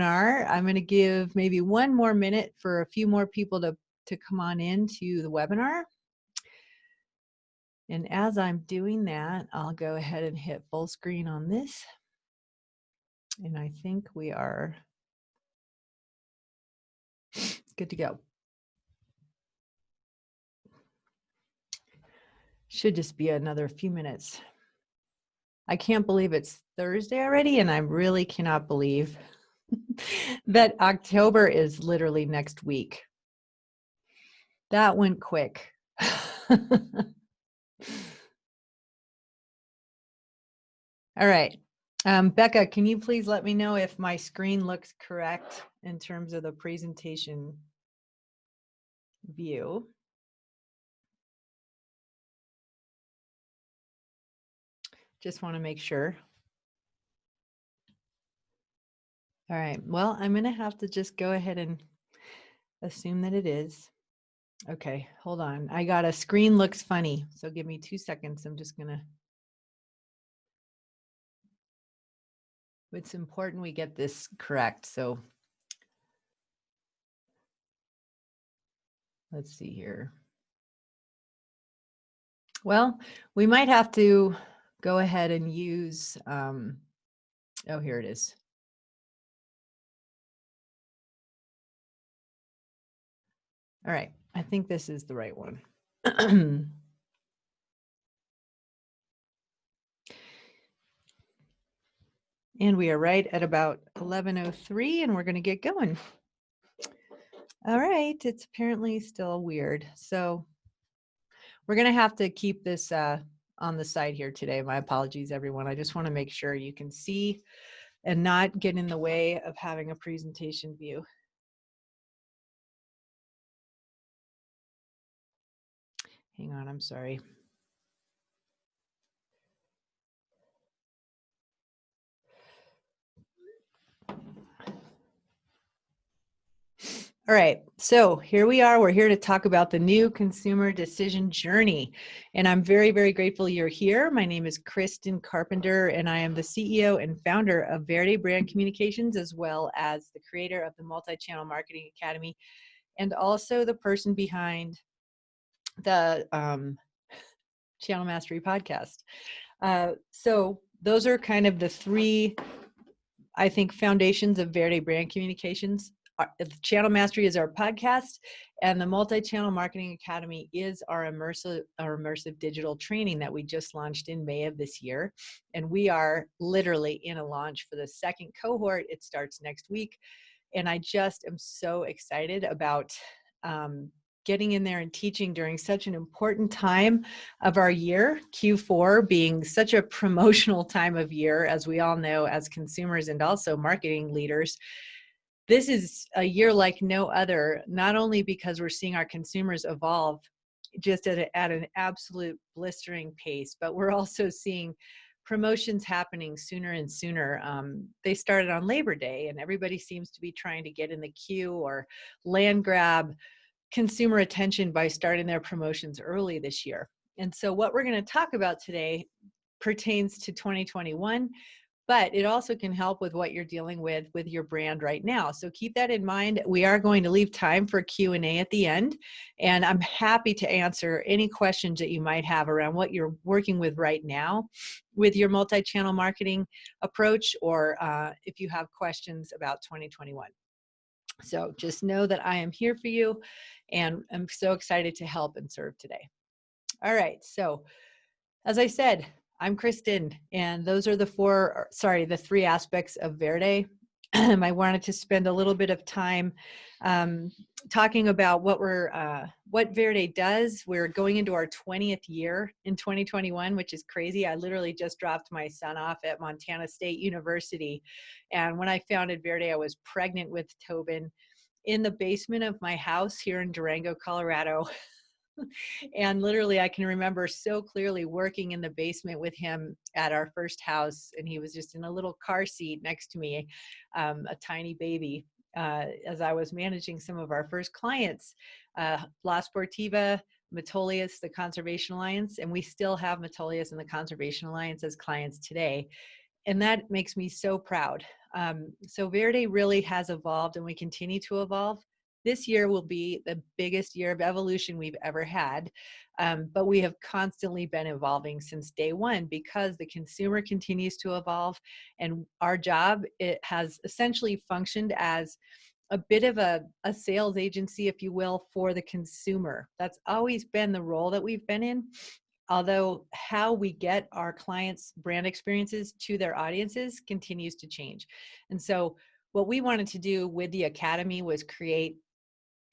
I'm going to give maybe one more minute for a few more people to come on into the webinar. And as I'm doing that, I'll go ahead and hit full screen on this. And I think we are good to go. Should just be another few minutes. I can't believe it's Thursday already, and I really cannot believe that October is literally next week. That went quick. All right. Becca, can you please let me know if my screen looks correct in terms of the presentation view? Just want to make sure. All right. Well, I'm going to have to just go ahead and assume that it is. Okay, hold on. I got a screen looks funny. So give me 2 seconds. I'm just going to. It's important we get this correct. So let's see here. Well, we might have to go ahead and use, oh, here it is. All right, I think this is the right one. And we are right at about 11:03, and we're going to get going. All right, it's apparently still weird. So we're going to have to keep this on the side here today. My apologies, everyone. I just want to make sure you can see and not get in the way of having a presentation view. Hang on, I'm sorry. All right, so here we are. We're here to talk about the new consumer decision journey. And I'm very, very grateful you're here. My name is Kristin Carpenter, and I am the CEO and founder of Verde Brand Communications, as well as the creator of the Multi-Channel Marketing Academy, and also the person behind the Channel Mastery podcast. So those are kind of the three, I think, foundations of Verde Brand Communications. Channel Mastery is our podcast, and the Multi-Channel Marketing Academy is our immersive digital training that we just launched in May of this year. And we are literally in a launch for the second cohort. It starts next week. And I just am so excited about getting in there and teaching during such an important time of our year, Q4 being such a promotional time of year, as we all know, as consumers and also marketing leaders. This is a year like no other, not only because we're seeing our consumers evolve just at an absolute blistering pace, but we're also seeing promotions happening sooner and sooner. They started on Labor Day, and everybody seems to be trying to get in the queue or land grab consumer attention by starting their promotions early this year. And so what we're going to talk about today pertains to 2021, but it also can help with what you're dealing with your brand right now. So keep that in mind. We are going to leave time for Q&A at the end, and I'm happy to answer any questions that you might have around what you're working with right now with your multi-channel marketing approach, or if you have questions about 2021. So just know that I am here for you, and I'm so excited to help and serve today. All right, so as I said, I'm Kristin, and those are the three aspects of Verde. I wanted to spend a little bit of time talking about what Verde does. We're going into our 20th year in 2021, which is crazy. I literally just dropped my son off at Montana State University, and when I founded Verde, I was pregnant with Tobin in the basement of my house here in Durango, Colorado. And literally, I can remember so clearly working in the basement with him at our first house, and he was just in a little car seat next to me, a tiny baby, as I was managing some of our first clients, La Sportiva, Metolius, the Conservation Alliance, and we still have Metolius and the Conservation Alliance as clients today. And that makes me so proud. So Verde really has evolved, and we continue to evolve. This year will be the biggest year of evolution we've ever had, but we have constantly been evolving since day one because the consumer continues to evolve, and our job, it has essentially functioned as a bit of a sales agency, if you will, for the consumer. That's always been the role that we've been in. Although how we get our clients' brand experiences to their audiences continues to change. And so what we wanted to do with the Academy was create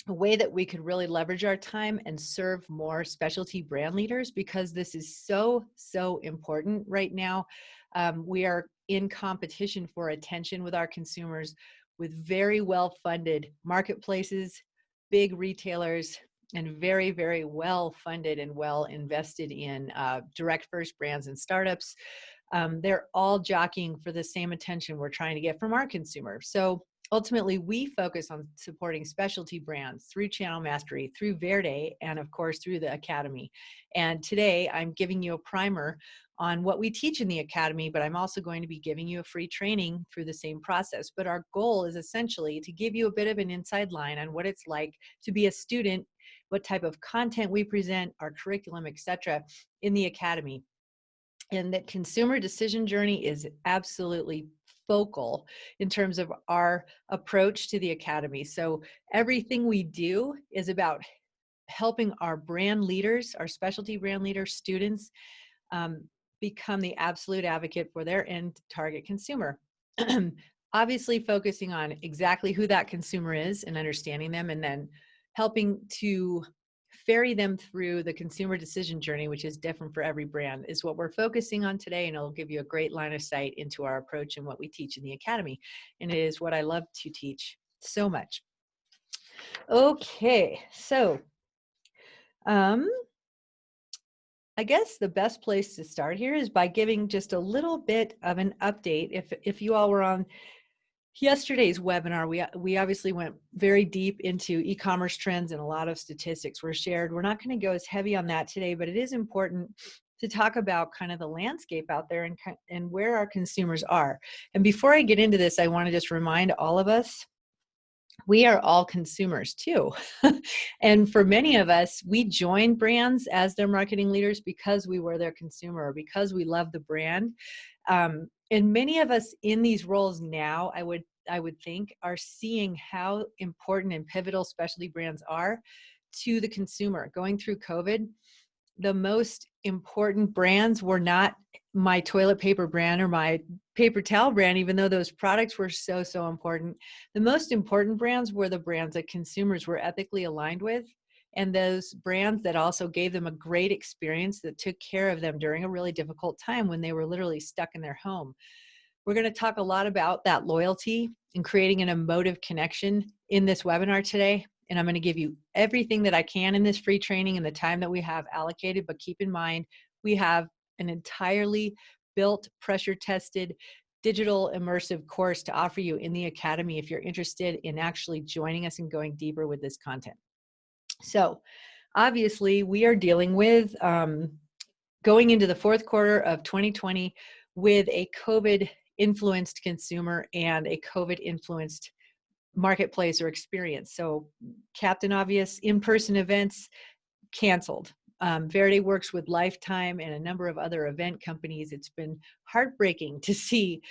a way that we could really leverage our time and serve more specialty brand leaders, because this is so, so important right now. We are in competition for attention with our consumers with very well-funded marketplaces, big retailers, and very, very well-funded and well invested in direct first brands and startups. They're all jockeying for the same attention we're trying to get from our consumer. So ultimately, we focus on supporting specialty brands through Channel Mastery, through Verde, and of course, through the Academy. And today, I'm giving you a primer on what we teach in the Academy, but I'm also going to be giving you a free training through the same process. But our goal is essentially to give you a bit of an inside line on what it's like to be a student, what type of content we present, our curriculum, etc., in the Academy. And that consumer decision journey is absolutely focal in terms of our approach to the Academy. So everything we do is about helping our brand leaders, our specialty brand leaders, students, become the absolute advocate for their end target consumer. Obviously focusing on exactly who that consumer is and understanding them, and then helping to ferry them through the consumer decision journey, which is different for every brand, is what we're focusing on today. And it'll give you a great line of sight into our approach and what we teach in the Academy. And it is what I love to teach so much. Okay, so I guess the best place to start here is by giving just a little bit of an update. If you all were on yesterday's webinar, we obviously went very deep into e-commerce trends, and a lot of statistics were shared. We're not going to go as heavy on that today, but it is important to talk about kind of the landscape out there and where our consumers are. And before I get into this, I want to just remind all of us, we are all consumers too. And for many of us, we join brands as their marketing leaders because we were their consumer, or because we love the brand. And many of us in these roles now, I would think, are seeing how important and pivotal specialty brands are to the consumer. Going through COVID, the most important brands were not my toilet paper brand or my paper towel brand, even though those products were so, so important. The most important brands were the brands that consumers were ethically aligned with, and those brands that also gave them a great experience, that took care of them during a really difficult time when they were literally stuck in their home. We're going to talk a lot about that loyalty and creating an emotive connection in this webinar today. And I'm going to give you everything that I can in this free training in the time that we have allocated. But keep in mind, we have an entirely built, pressure-tested, digital immersive course to offer you in the Academy if you're interested in actually joining us and going deeper with this content. So obviously, we are dealing with going into the fourth quarter of 2020 with a COVID-influenced consumer and a COVID-influenced marketplace or experience. So Captain Obvious in-person events canceled. Verde works with Lifetime and a number of other event companies. It's been heartbreaking to see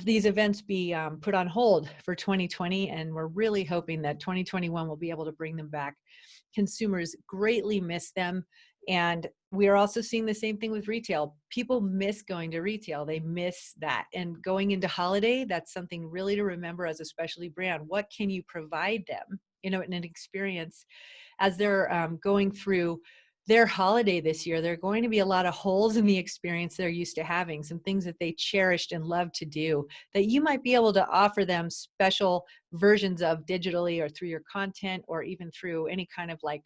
these events be put on hold for 2020, and we're really hoping that 2021 will be able to bring them back. Consumers greatly miss them, and we are also seeing the same thing with retail. People miss going to retail. They miss that. And going into holiday, that's something really to remember as a specialty brand. What can you provide them, in an experience as they're going through their holiday this year? There are going to be a lot of holes in the experience they're used to having, some things that they cherished and loved to do that you might be able to offer them special versions of digitally, or through your content, or even through any kind of like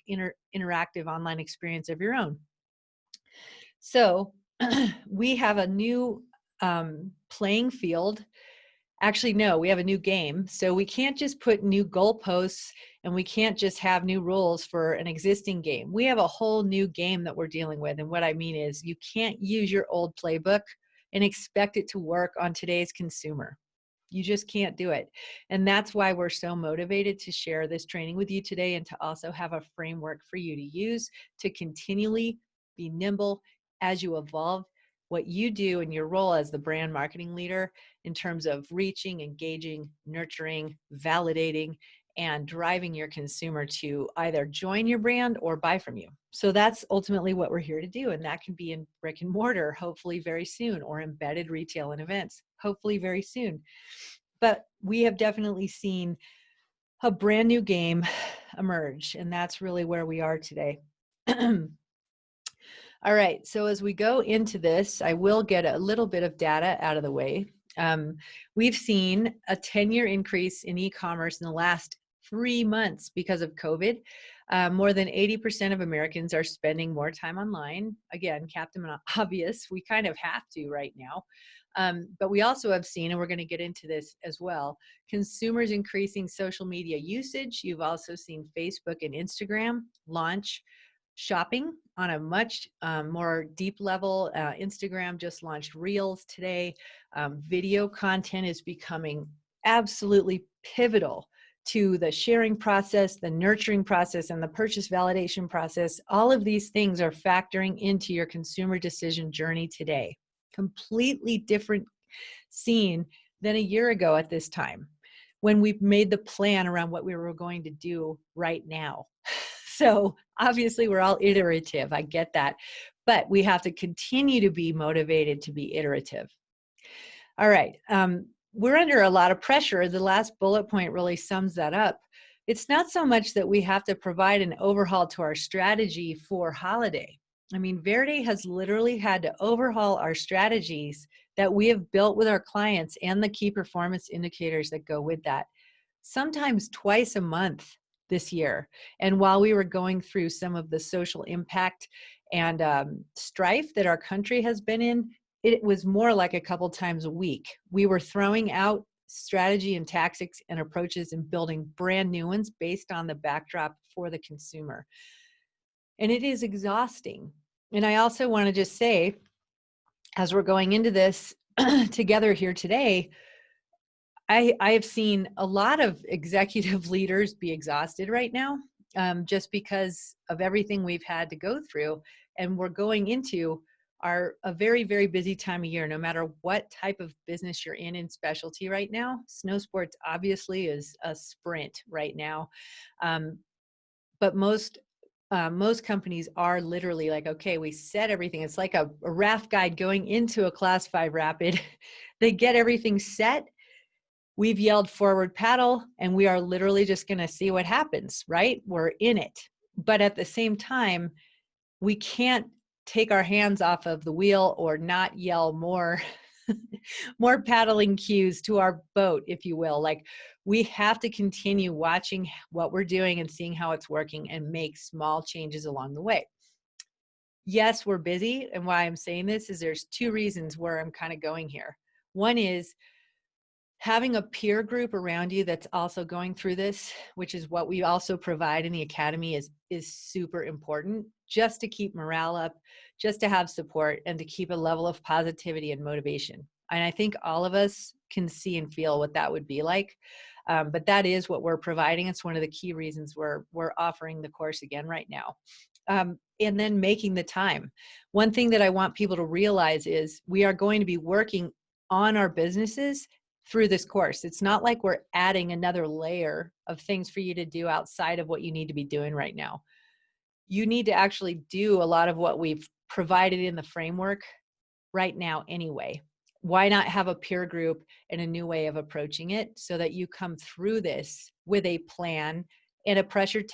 interactive online experience of your own. So we have a new playing field. Actually, no, we have a new game. So we can't just put new goalposts, and we can't just have new rules for an existing game. We have a whole new game that we're dealing with. And what I mean is, you can't use your old playbook and expect it to work on today's consumer. You just can't do it. And that's why we're so motivated to share this training with you today, and to also have a framework for you to use to continually be nimble as you evolve what you do in your role as the brand marketing leader in terms of reaching, engaging, nurturing, validating, and driving your consumer to either join your brand or buy from you. So that's ultimately what we're here to do. And that can be in brick and mortar, hopefully very soon, or embedded retail and events, hopefully very soon. But we have definitely seen a brand new game emerge, and that's really where we are today. All right, so as we go into this, I will get a little bit of data out of the way. We've seen a 10-year increase in e-commerce in the last 3 months because of COVID. More than 80% of Americans are spending more time online. Again, Captain Obvious, we kind of have to right now. But we also have seen, and we're going to get into this as well, consumers increasing social media usage. You've also seen Facebook and Instagram launch shopping on a much more deep level. Instagram just launched Reels today. Video content is becoming absolutely pivotal to the sharing process, the nurturing process, and the purchase validation process. All of these things are factoring into your consumer decision journey today. Completely different scene than a year ago at this time, when we made the plan around what we were going to do right now. So obviously we're all iterative, I get that, but we have to continue to be motivated to be iterative. All right, we're under a lot of pressure. The last bullet point really sums that up. It's not so much that we have to provide an overhaul to our strategy for holiday. I mean, Verde has literally had to overhaul our strategies that we have built with our clients and the key performance indicators that go with that, sometimes twice a month this year. And while we were going through some of the social impact and strife that our country has been in, it was more like a couple times a week. We were throwing out strategy and tactics and approaches and building brand new ones based on the backdrop for the consumer. And it is exhausting. And I also want to just say, as we're going into this together here today, I have seen a lot of executive leaders be exhausted right now, just because of everything we've had to go through. And we're going into a very, very busy time of year, no matter what type of business you're in specialty right now. Snow sports obviously is a sprint right now. But most companies are literally like, okay, we set everything. It's like a raft guide going into a class 5 rapid. They get everything set. We've yelled forward paddle, and we are literally just going to see what happens, right? We're in it. But at the same time, we can't take our hands off of the wheel or not yell more paddling cues to our boat, if you will. Like, we have to continue watching what we're doing and seeing how it's working and make small changes along the way. Yes, we're busy. And why I'm saying this is there's 2 reasons where I'm kind of going here. One is having a peer group around you that's also going through this, which is what we also provide in the academy, is super important, just to keep morale up, just to have support, and to keep a level of positivity and motivation. And I think all of us can see and feel what that would be like. But that is what we're providing. It's one of the key reasons we're offering the course again right now. And then making the time. One thing that I want people to realize is we are going to be working on our businesses through this course. It's not like we're adding another layer of things for you to do outside of what you need to be doing right now. You need to actually do a lot of what we've provided in the framework right now anyway. Why not have a peer group and a new way of approaching it so that you come through this with a plan and a pressure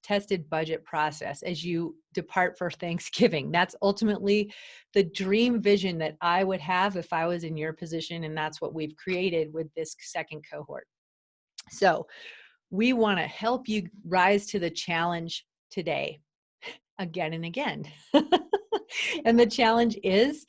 tested budget process as you depart for Thanksgiving? That's ultimately the dream vision that I would have if I was in your position, and that's what we've created with this second cohort. So we want to help you rise to the challenge today, again and again. And the challenge is,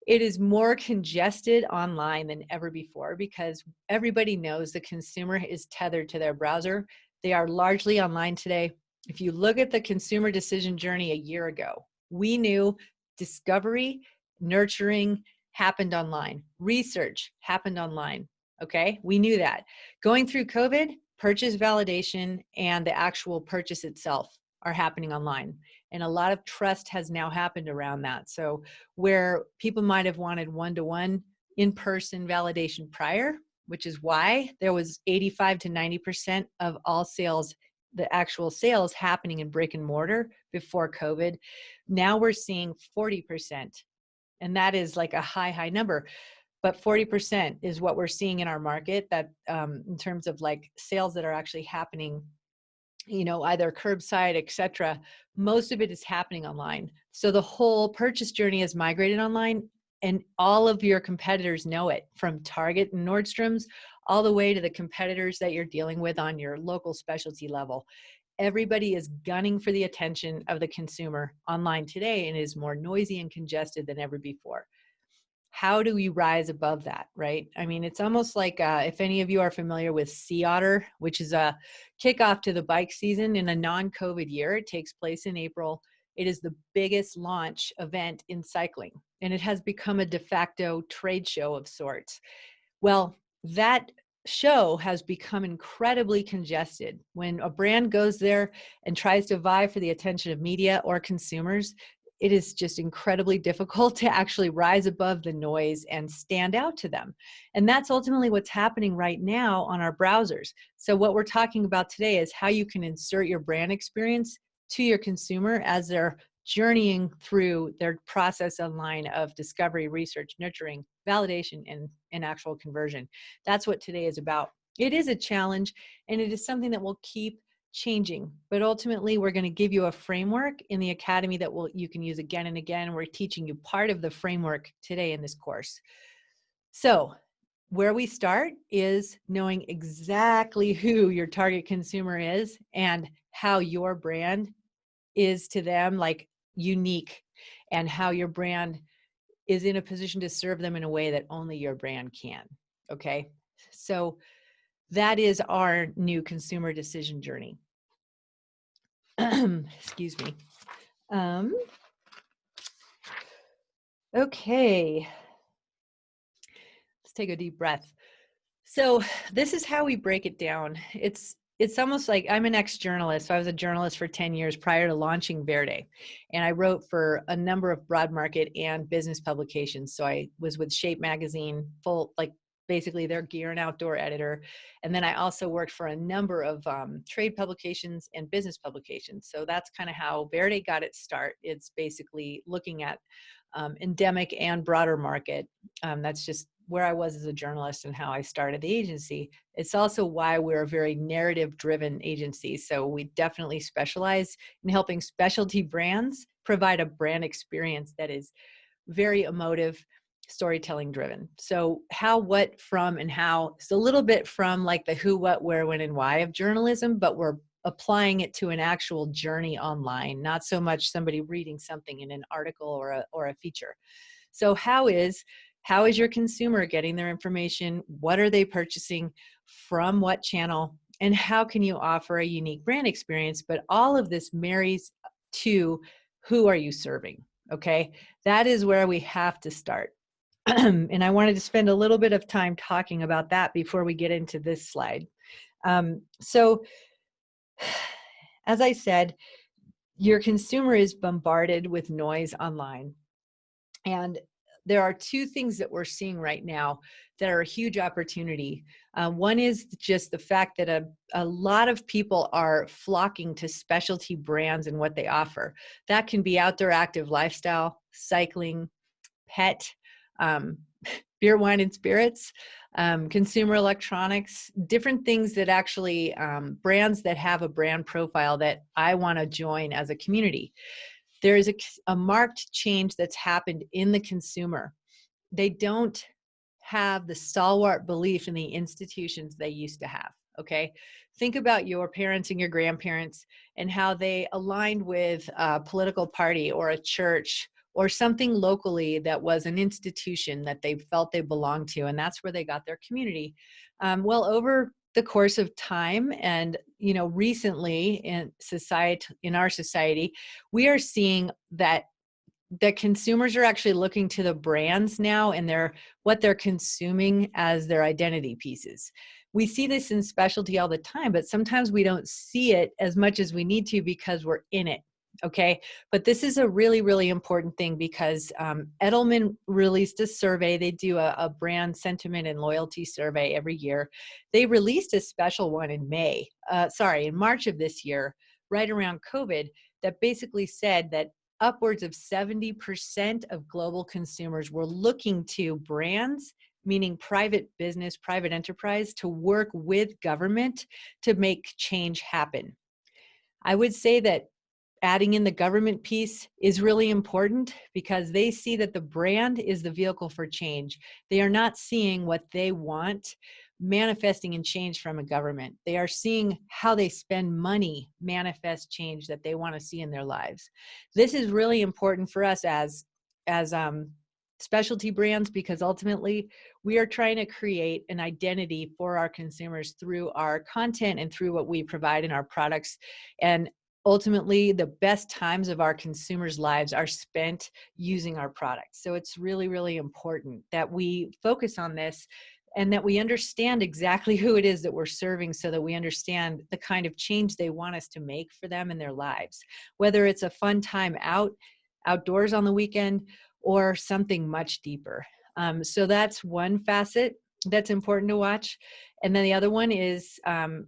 it is more congested online than ever before, because everybody knows the consumer is tethered to their browser. They are largely online today. If you look at the consumer decision journey a year ago, we knew discovery, nurturing, happened online. Research happened online. Okay, we knew that. Going through COVID, purchase validation and the actual purchase itself are happening online. And a lot of trust has now happened around that. So where people might have wanted one-to-one in-person validation prior, which is why there was 85 to 90% of all sales, the actual sales happening in brick and mortar before COVID. Now we're seeing 40%. And that is like a high number. But 40% is what we're seeing in our market, that in terms of like sales that are actually happening, you know, either curbside, etc. Most of it is happening online. So the whole purchase journey is migrated online, and all of your competitors know it, from Target and Nordstrom's all the way to the competitors that you're dealing with on your local specialty level. Everybody is gunning for the attention of the consumer online today, and is more noisy and congested than ever before. How do we rise above that, right? I mean, it's almost like if any of you are familiar with Sea Otter, which is a kickoff to the bike season in a non-COVID year. It takes place in April. It is the biggest launch event in cycling, and it has become a de facto trade show of sorts. Well, that show has become incredibly congested. When a brand goes there and tries to vie for the attention of media or consumers, it is just incredibly difficult to actually rise above the noise and stand out to them. And that's ultimately what's happening right now on our browsers. So what we're talking about today is how you can insert your brand experience to your consumer as they're journeying through their process online of discovery, research, nurturing, validation, and actual conversion. That's what today is about. It is a challenge, and it is something that will keep changing, but ultimately we're going to give you a framework in the academy that you can use again and again. We're teaching you part of the framework today in this course. So where we start is knowing exactly who your target consumer is and how your brand is to them, like unique, and how your brand is in a position to serve them in a way that only your brand can. Okay, so that is our new consumer decision journey. Excuse me. Okay, let's take a deep breath. So this is how we break it down. It's almost like, I'm an ex-journalist. So I was a journalist for 10 years prior to launching Verde. And I wrote for a number of broad market and business publications. So I was with Shape magazine, basically their gear and outdoor editor. And then I also worked for a number of trade publications and business publications. So that's kind of how Verde got its start. It's basically looking at endemic and broader market. That's just where I was as a journalist and how I started the agency. It's also why we're a very narrative-driven agency. So we definitely specialize in helping specialty brands provide a brand experience that is very emotive, storytelling driven. So how, what, from, and how. It's a little bit from like the who, what, where, when, and why of journalism, but we're applying it to an actual journey online, not so much somebody reading something in an article or a feature. So how is your consumer getting their information? What are they purchasing from what channel? And how can you offer a unique brand experience? But all of this marries to who are you serving? Okay, that is where we have to start. And I wanted to spend a little bit of time talking about that before we get into this slide. So as I said, your consumer is bombarded with noise online. And there are two things that we're seeing right now that are a huge opportunity. One is just the fact that a lot of people are flocking to specialty brands and what they offer. That can be outdoor active lifestyle, cycling, pet, beer, wine, and spirits, consumer electronics, different things that actually, brands that have a brand profile that I want to join as a community. There is a marked change that's happened in the consumer. They don't have the stalwart belief in the institutions they used to have, okay? Think about your parents and your grandparents and how they aligned with a political party or a church or something locally that was an institution that they felt they belonged to, and that's where they got their community. Well, over the course of time and recently in our society, we are seeing that that consumers are actually looking to the brands now and what they're consuming as their identity pieces. We see this in specialty all the time, but sometimes we don't see it as much as we need to because we're in it. Okay. But this is a really, really important thing because Edelman released a survey. They do a brand sentiment and loyalty survey every year. They released a special one in in March of this year, right around COVID, that basically said that upwards of 70% of global consumers were looking to brands, meaning private business, private enterprise, to work with government to make change happen. I would say that adding in the government piece is really important because they see that the brand is the vehicle for change. They are not seeing what they want manifesting in change from a government. They are seeing how they spend money manifest change that they want to see in their lives. This is really important for us as specialty brands because ultimately we are trying to create an identity for our consumers through our content and through what we provide in our products. And ultimately, the best times of our consumers' lives are spent using our products. So it's really, really important that we focus on this and that we understand exactly who it is that we're serving so that we understand the kind of change they want us to make for them in their lives, whether it's a fun time outdoors on the weekend or something much deeper. So that's one facet that's important to watch. And then the other one is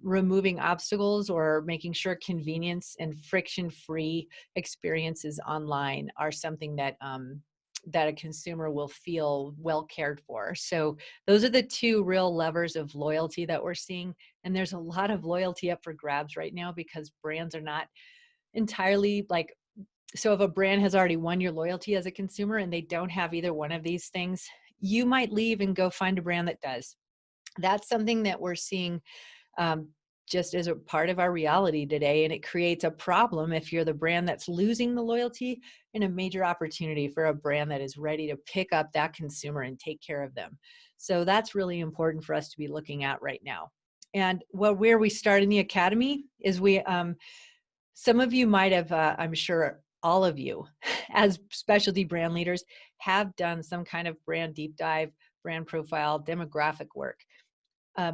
removing obstacles or making sure convenience and friction-free experiences online are something that that a consumer will feel well cared for. So those are the two real levers of loyalty that we're seeing. And there's a lot of loyalty up for grabs right now because brands are not entirely like, so if a brand has already won your loyalty as a consumer and they don't have either one of these things, you might leave and go find a brand that does. That's something that we're seeing just as a part of our reality today. And it creates a problem if you're the brand that's losing the loyalty and a major opportunity for a brand that is ready to pick up that consumer and take care of them. So that's really important for us to be looking at right now. And where we start in the academy is some of you might have, I'm sure all of you as specialty brand leaders have done some kind of brand deep dive, brand profile, demographic work.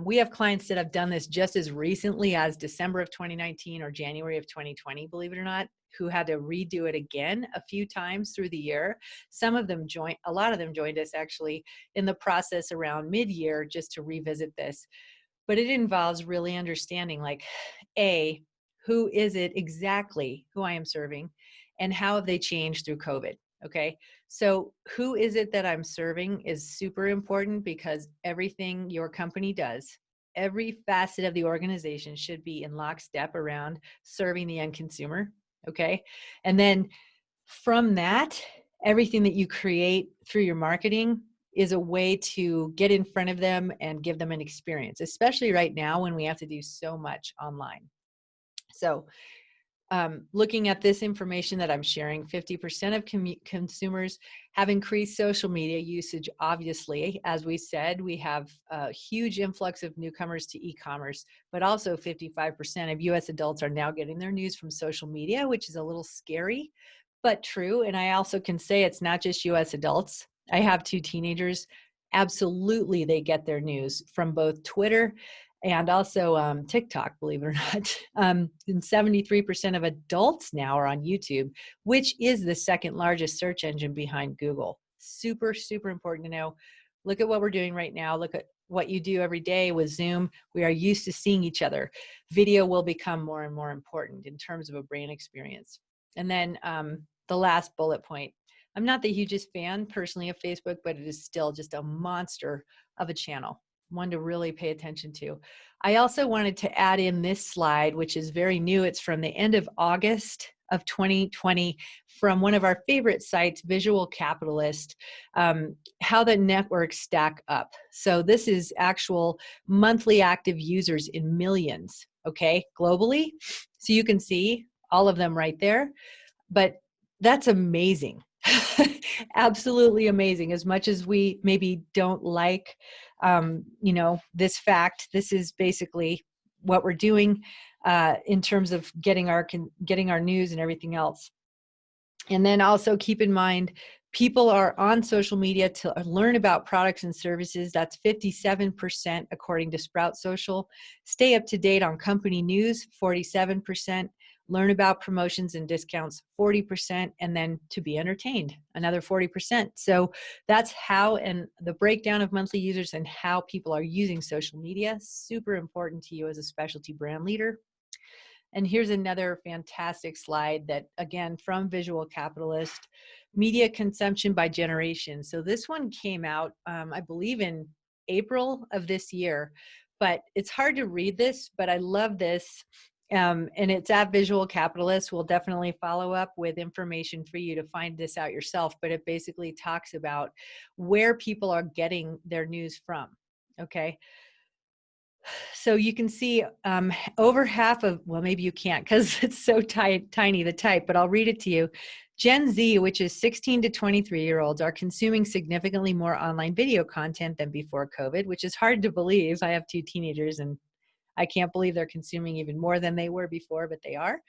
We have clients that have done this just as recently as December of 2019 or January of 2020, believe it or not, who had to redo it again a few times through the year. A lot of them joined us actually in the process around mid-year just to revisit this. But it involves really understanding like, A, who is it exactly who I am serving and how have they changed through COVID? Okay. So who is it that I'm serving is super important because everything your company does, every facet of the organization should be in lockstep around serving the end consumer. Okay. And then from that, everything that you create through your marketing is a way to get in front of them and give them an experience, especially right now when we have to do so much online. So looking at this information that I'm sharing, 50% of consumers have increased social media usage. Obviously, as we said, we have a huge influx of newcomers to e-commerce, but also 55% of US adults are now getting their news from social media, which is a little scary, but true. And I also can say it's not just US adults. I have 2 teenagers. Absolutely, they get their news from both Twitter and also TikTok, believe it or not. And 73% of adults now are on YouTube, which is the second largest search engine behind Google. Super, super important to know. Look at what we're doing right now. Look at what you do every day with Zoom. We are used to seeing each other. Video will become more and more important in terms of a brand experience. And then the last bullet point. I'm not the hugest fan personally of Facebook, but it is still just a monster of a channel, one to really pay attention to. I also wanted to add in this slide, which is very new. It's from the end of August of 2020 from one of our favorite sites, Visual Capitalist, how the networks stack up. So this is actual monthly active users in millions, okay, globally. So you can see all of them right there, but that's amazing. Absolutely amazing. As much as we maybe don't like, this fact, this is basically what we're doing in terms of getting our news and everything else. And then also keep in mind, people are on social media to learn about products and services. That's 57% according to Sprout Social. Stay up to date on company news, 47%. Learn about promotions and discounts, 40%. And then to be entertained, another 40%. So that's how, and the breakdown of monthly users and how people are using social media, super important to you as a specialty brand leader. And here's another fantastic slide that, again, from Visual Capitalist, media consumption by generation. So this one came out, I believe, in April of this year, but it's hard to read this, but I love this. And it's at Visual Capitalist. We'll definitely follow up with information for you to find this out yourself, but it basically talks about where people are getting their news from, okay? So you can see over half of, well, maybe you can't because it's so tiny, the type, but I'll read it to you. Gen Z, which is 16 to 23-year-olds, are consuming significantly more online video content than before COVID, which is hard to believe. I have 2 teenagers and I can't believe they're consuming even more than they were before, but they are.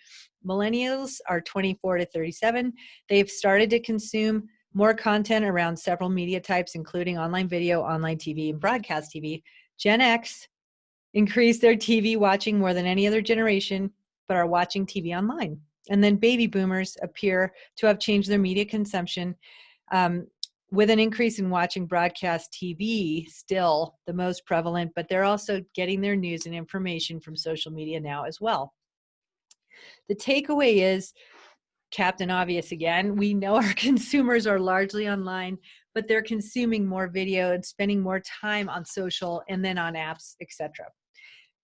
Millennials are 24 to 37. They've started to consume more content around several media types, including online video, online TV, and broadcast TV. Gen X increase their TV watching more than any other generation, but are watching TV online. And then baby boomers appear to have changed their media consumption with an increase in watching broadcast TV, still the most prevalent, but they're also getting their news and information from social media now as well. The takeaway is, Captain Obvious again, we know our consumers are largely online, but they're consuming more video and spending more time on social and then on apps, etc.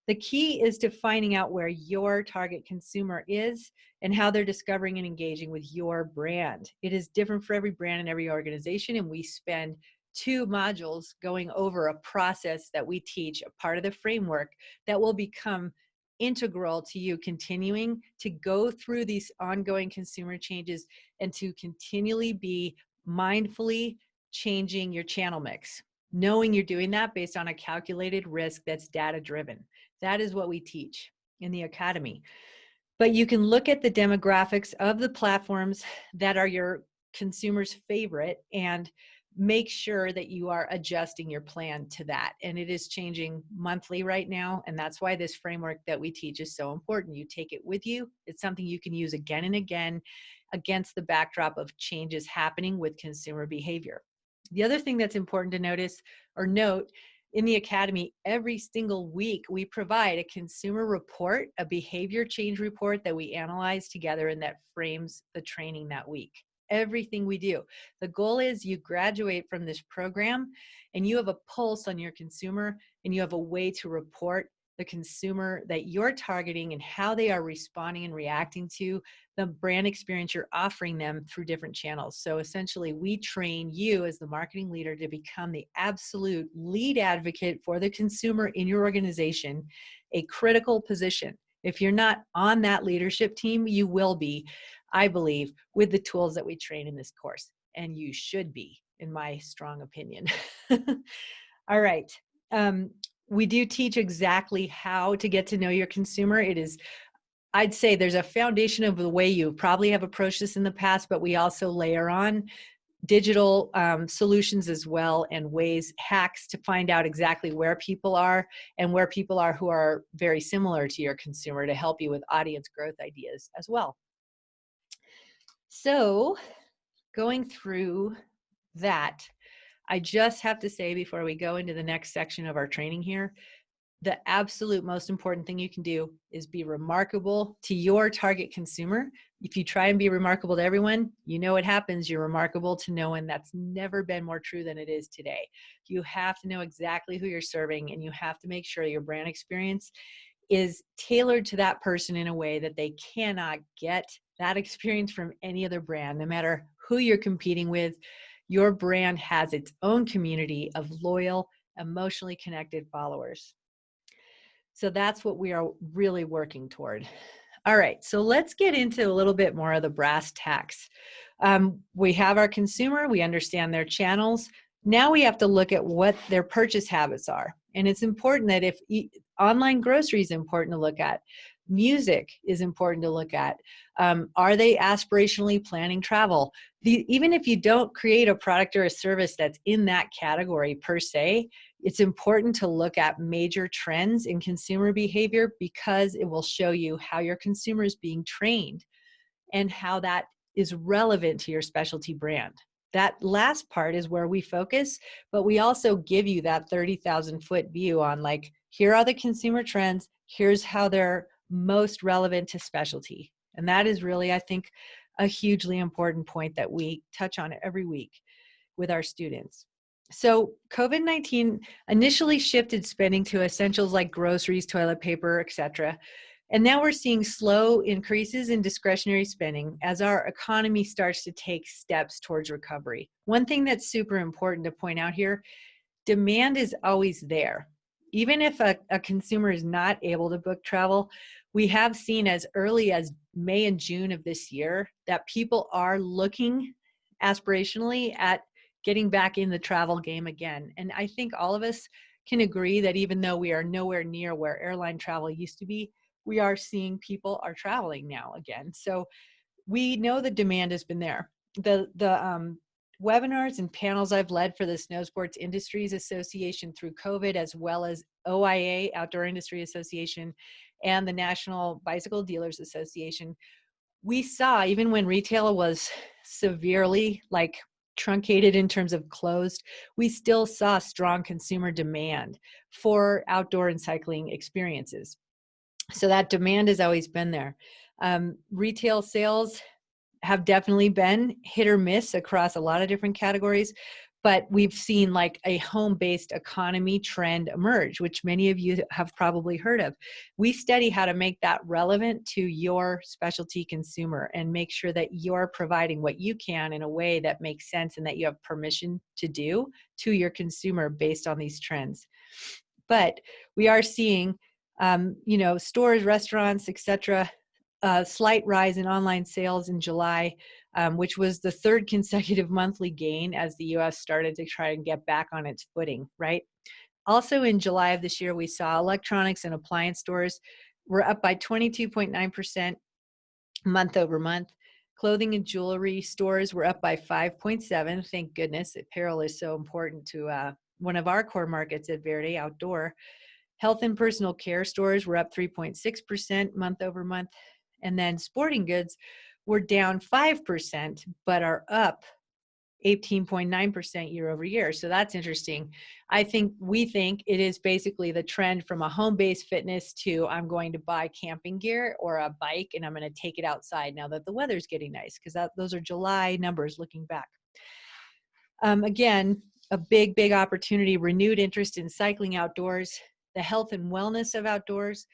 The key is to finding out where your target consumer is and how they're discovering and engaging with your brand. It is different for every brand and every organization, and we spend 2 modules going over a process that we teach, a part of the framework that will become integral to you continuing to go through these ongoing consumer changes and to continually be mindfully changing your channel mix, knowing you're doing that based on a calculated risk that's data driven. That is what we teach in the academy. But you can look at the demographics of the platforms that are your consumers' favorite and make sure that you are adjusting your plan to that. And it is changing monthly right now. And that's why this framework that we teach is so important. You take it with you. It's something you can use again and again against the backdrop of changes happening with consumer behavior. The other thing that's important to notice or note, in the academy, every single week we provide a consumer report, a behavior change report that we analyze together and that frames the training that week. Everything we do. The goal is you graduate from this program and you have a pulse on your consumer and you have a way to report the consumer that you're targeting and how they are responding and reacting to the brand experience you're offering them through different channels. So essentially, we train you as the marketing leader to become the absolute lead advocate for the consumer in your organization, a critical position. If you're not on that leadership team, you will be, I believe, with the tools that we train in this course. And you should be, in my strong opinion. All right. We do teach exactly how to get to know your consumer. It is, I'd say there's a foundation of the way you probably have approached this in the past, but we also layer on digital solutions as well and ways, hacks to find out exactly where people are and where people are who are very similar to your consumer to help you with audience growth ideas as well. So going through that, I just have to say before we go into the next section of our training here, the absolute most important thing you can do is be remarkable to your target consumer. If you try and be remarkable to everyone, you know what happens. You're remarkable to no one. That's never been more true than it is today. You have to know exactly who you're serving, and you have to make sure your brand experience is tailored to that person in a way that they cannot get that experience from any other brand. No matter who you're competing with, your brand has its own community of loyal, emotionally connected followers. So that's what we are really working toward. All right, so let's get into a little bit more of the brass tacks. We have our consumer, we understand their channels. Now we have to look at what their purchase habits are. And it's important that if Online grocery is important to look at. Music is important to look at. Are they aspirationally planning travel? Even if you don't create a product or a service that's in that category per se, it's important to look at major trends in consumer behavior because it will show you how your consumer is being trained and how that is relevant to your specialty brand. That last part is where we focus, but we also give you that 30,000-foot view on like, here are the consumer trends, here's how they're most relevant to specialty. And that is really, I think, a hugely important point that we touch on every week with our students. So COVID-19 initially shifted spending to essentials like groceries, toilet paper, etc. And now we're seeing slow increases in discretionary spending as our economy starts to take steps towards recovery. One thing that's super important to point out here, demand is always there. Even if a consumer is not able to book travel, we have seen as early as May and June of this year that people are looking aspirationally at getting back in the travel game again. And I think all of us can agree that even though we are nowhere near where airline travel used to be, we are seeing people are traveling now again. So we know the demand has been there. The webinars and panels I've led for the Snow Sports Industries Association through COVID, as well as OIA, Outdoor Industry Association, and the National Bicycle Dealers Association, we saw, even when retail was severely like truncated in terms of closed, we still saw strong consumer demand for outdoor and cycling experiences. So that demand has always been there. Retail sales have definitely been hit or miss across a lot of different categories, but we've seen like a home-based economy trend emerge, which many of you have probably heard of. We study how to make that relevant to your specialty consumer and make sure that you're providing what you can in a way that makes sense and that you have permission to do to your consumer based on these trends. But we are seeing, stores, restaurants, etc., slight rise in online sales in July, which was the third consecutive monthly gain as the US started to try and get back on its footing, right? Also in July of this year, we saw electronics and appliance stores were up by 22.9% month over month. Clothing and jewelry stores were up by 5.7%. Thank goodness, apparel is so important to one of our core markets at Verde, outdoor. Health and personal care stores were up 3.6% month over month. And then sporting goods were down 5%, but are up 18.9% year over year. So that's interesting. We think it is basically the trend from a home-based fitness to I'm going to buy camping gear or a bike and I'm going to take it outside now that the weather's getting nice, because those are July numbers looking back. Again, a big opportunity, renewed interest in cycling outdoors, the health and wellness of outdoors,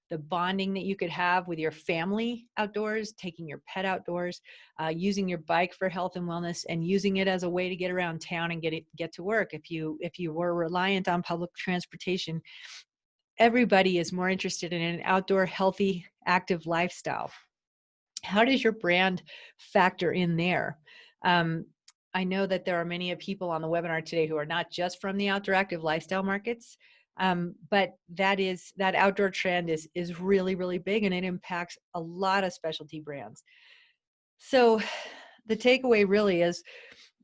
the bonding that you could have with your family outdoors, taking your pet outdoors, using your bike for health and wellness, and using it as a way to get around town and get to work. If you were reliant on public transportation, everybody is more interested in an outdoor, healthy, active lifestyle. How does your brand factor in there? I know that there are many people on the webinar today who are not just from the outdoor active lifestyle markets, but that outdoor trend is really big, and it impacts a lot of specialty brands. So the takeaway really is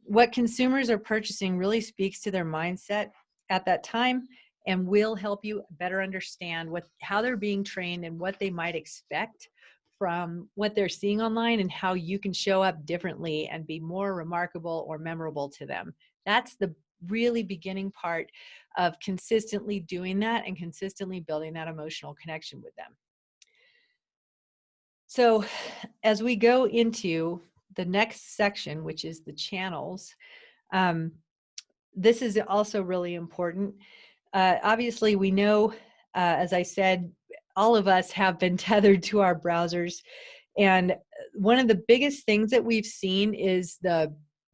what consumers are purchasing really speaks to their mindset at that time and will help you better understand how they're being trained and what they might expect from what they're seeing online, and how you can show up differently and be more remarkable or memorable to them. That's the really beginning part of consistently doing that and consistently building that emotional connection with them. So as we go into the next section, which is the channels, this is also really important. Obviously, we know, as I said, all of us have been tethered to our browsers. And one of the biggest things that we've seen is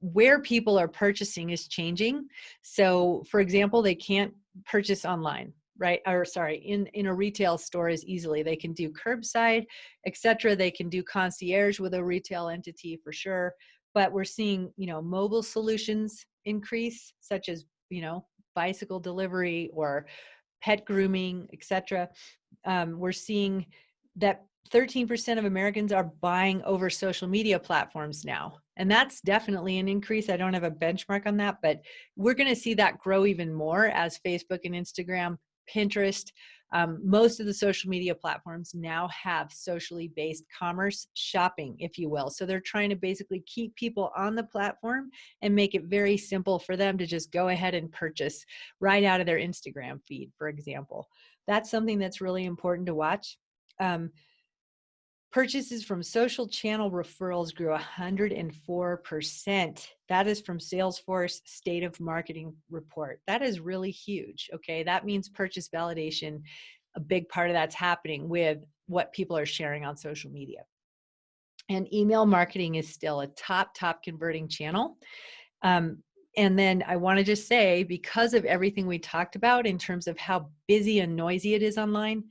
where people are purchasing is changing. So for example, they can't purchase online, right? Or sorry, in a retail store as easily. They can do curbside, etc. They can do concierge with a retail entity for sure. But we're seeing, mobile solutions increase, such as, bicycle delivery or pet grooming, etc. We're seeing that 13% of Americans are buying over social media platforms now. And that's definitely an increase. I don't have a benchmark on that, but we're going to see that grow even more as Facebook and Instagram, Pinterest, most of the social media platforms now have socially based commerce shopping, if you will. So they're trying to basically keep people on the platform and make it very simple for them to just go ahead and purchase right out of their Instagram feed, for example. That's something that's really important to watch. Purchases from social channel referrals grew 104%. That is from Salesforce State of Marketing report. That is really huge, okay? That means purchase validation, a big part of that's happening with what people are sharing on social media. And email marketing is still a top converting channel. And then I want to just say, because of everything we talked about in terms of how busy and noisy it is online,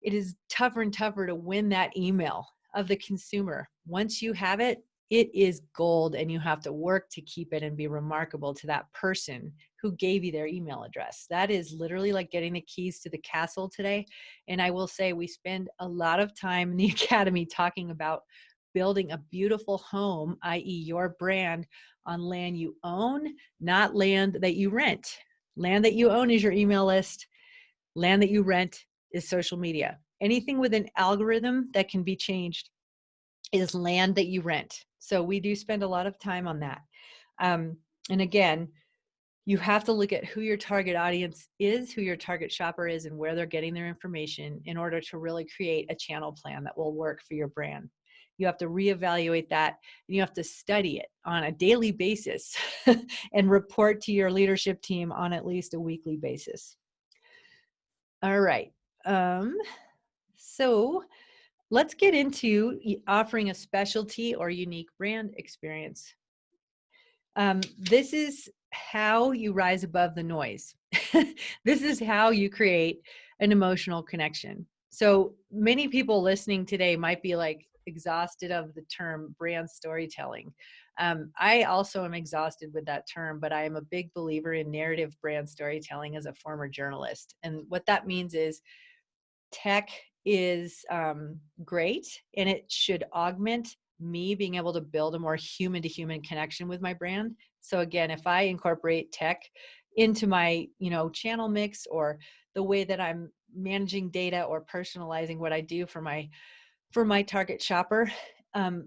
it is tougher and tougher to win that email of the consumer. Once you have it, it is gold, and you have to work to keep it and be remarkable to that person who gave you their email address. That is literally like getting the keys to the castle today. And I will say we spend a lot of time in the academy talking about building a beautiful home, i.e. your brand, on land you own, not land that you rent. Land that you own is your email list. Land that you rent is social media. Anything with an algorithm that can be changed is land that you rent. So we do spend a lot of time on that. And again, you have to look at who your target audience is, who your target shopper is, and where they're getting their information in order to really create a channel plan that will work for your brand. You have to reevaluate that, and you have to study it on a daily basis and report to your leadership team on at least a weekly basis. All right. So let's get into offering a specialty or unique brand experience. This is how you rise above the noise. This is how you create an emotional connection. So many people listening today might be like exhausted of the term brand storytelling. I also am exhausted with that term, but I am a big believer in narrative brand storytelling as a former journalist. And what that means is tech is great, and it should augment me being able to build a more human-to-human connection with my brand. So again, if I incorporate tech into my channel mix, or the way that I'm managing data or personalizing what I do for my target shopper,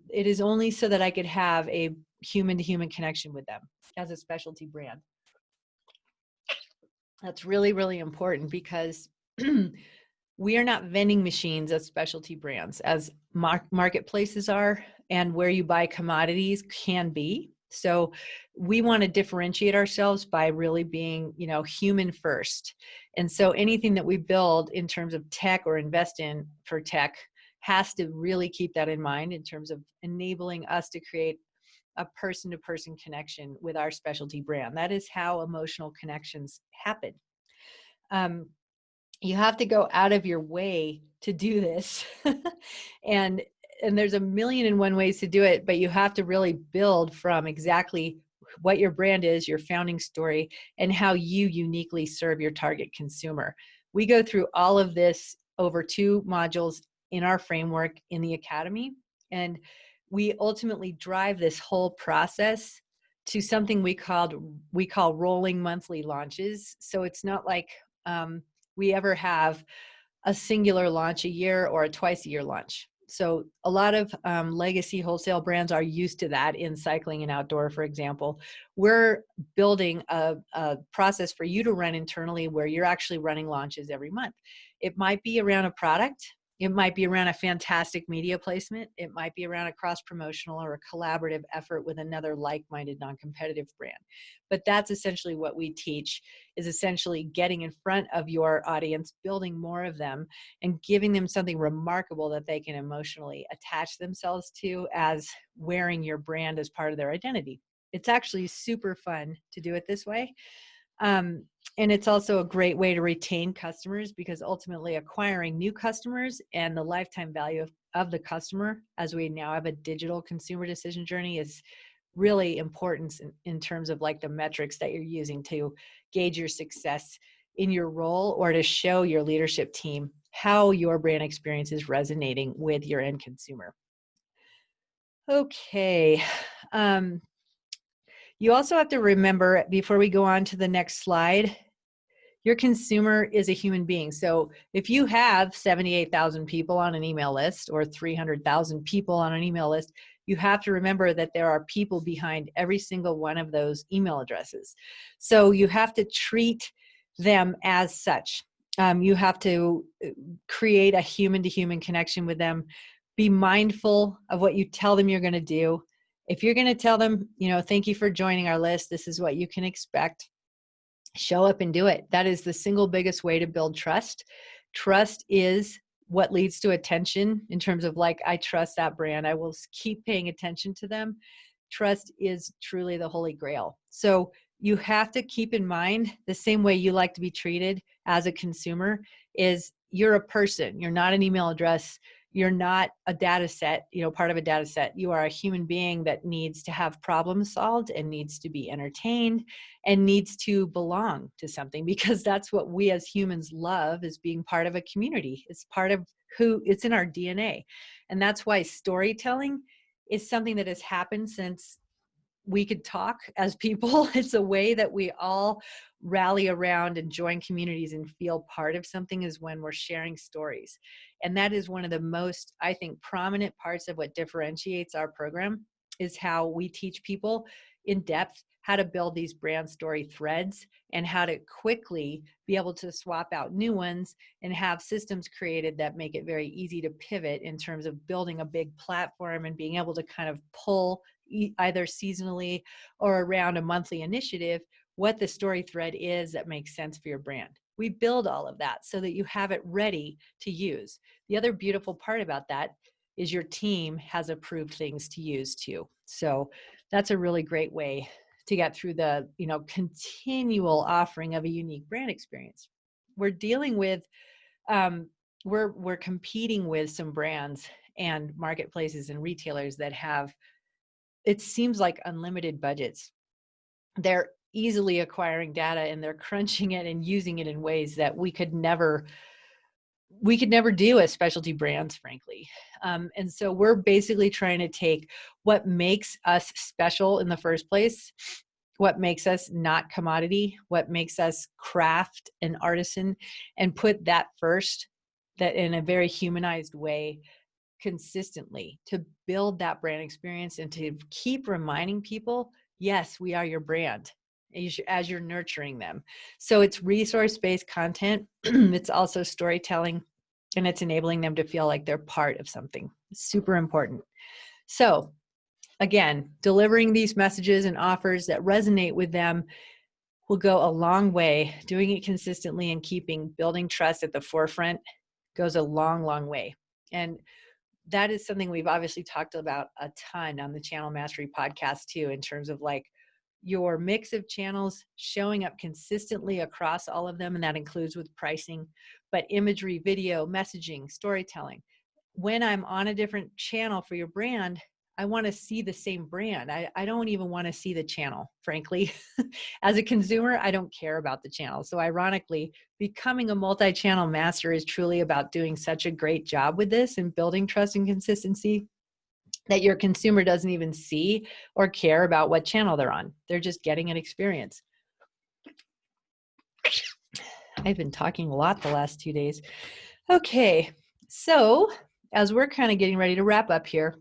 it is only so that I could have a human-to-human connection with them as a specialty brand. That's really, really important, because we are not vending machines as specialty brands, as marketplaces are, and where you buy commodities can be. So we want to differentiate ourselves by really being, human first. And so anything that we build in terms of tech or invest in for tech has to really keep that in mind in terms of enabling us to create a person-to-person connection with our specialty brand. That is how emotional connections happen. You have to go out of your way to do this. and there's a million and one ways to do it, but you have to really build from exactly what your brand is, your founding story, and how you uniquely serve your target consumer. We go through all of this over 2 modules in our framework in the academy, and we ultimately drive this whole process to something we call rolling monthly launches. So it's not like we ever have a singular launch a year or a twice a year launch. So a lot of legacy wholesale brands are used to that in cycling and outdoor, for example. We're building a process for you to run internally where you're actually running launches every month. It might be around a product. It might be around a fantastic media placement. It might be around a cross-promotional or a collaborative effort with another like-minded, non-competitive brand. But that's essentially what we teach, is essentially getting in front of your audience, building more of them, and giving them something remarkable that they can emotionally attach themselves to as wearing your brand as part of their identity. It's actually super fun to do it this way. And it's also a great way to retain customers, because ultimately acquiring new customers and the lifetime value of the customer, as we now have a digital consumer decision journey, is really important in terms of like the metrics that you're using to gauge your success in your role or to show your leadership team how your brand experience is resonating with your end consumer. Okay. You also have to remember, before we go on to the next slide, your consumer is a human being. So if you have 78,000 people on an email list or 300,000 people on an email list, you have to remember that there are people behind every single one of those email addresses. So you have to treat them as such. You have to create a human-to-human connection with them. Be mindful of what you tell them you're going to do. If you're going to tell them, thank you for joining our list, this is what you can expect, show up and do it. That is the single biggest way to build trust. Trust is what leads to attention, in terms of like, I trust that brand, I will keep paying attention to them. Trust is truly the holy grail. So you have to keep in mind, the same way you like to be treated as a consumer is, you're a person. You're not an email address. You're not a data set, part of a data set. You are a human being that needs to have problems solved and needs to be entertained and needs to belong to something, because that's what we as humans love, is being part of a community. It's part of it's in our DNA. And that's why storytelling is something that has happened since we could talk as people. It's a way that we all rally around and join communities and feel part of something, is when we're sharing stories. And that is one of the most, I think, prominent parts of what differentiates our program, is how we teach people in depth how to build these brand story threads and how to quickly be able to swap out new ones and have systems created that make it very easy to pivot in terms of building a big platform and being able to kind of pull either seasonally or around a monthly initiative what the story thread is that makes sense for your brand. We build all of that so that you have it ready to use. The other beautiful part about that is your team has approved things to use too. So that's a really great way to get through the continual offering of a unique brand experience. We're dealing with we're competing with some brands and marketplaces and retailers that have, it seems like, unlimited budgets. They're easily acquiring data and they're crunching it and using it in ways that we could never do as specialty brands, frankly. And so we're basically trying to take what makes us special in the first place, what makes us not commodity, what makes us craft and artisan, and put that first, that in a very humanized way, consistently, to build that brand experience and to keep reminding people, yes, we are your brand, as you're nurturing them. So it's resource-based content. It's also storytelling, and it's enabling them to feel like they're part of something. It's super important. So again, delivering these messages and offers that resonate with them will go a long way. Doing it consistently and building trust at the forefront goes a long, long way. And that is something we've obviously talked about a ton on the Channel Mastery podcast too, in terms of like your mix of channels, showing up consistently across all of them. And that includes with pricing, but imagery, video, messaging, storytelling. When I'm on a different channel for your brand, I want to see the same brand. I don't even want to see the channel, frankly. As a consumer, I don't care about the channel. So ironically, becoming a multi-channel master is truly about doing such a great job with this and building trust and consistency that your consumer doesn't even see or care about what channel they're on. They're just getting an experience. I've been talking a lot the last 2 days. Okay, so as we're kind of getting ready to wrap up here,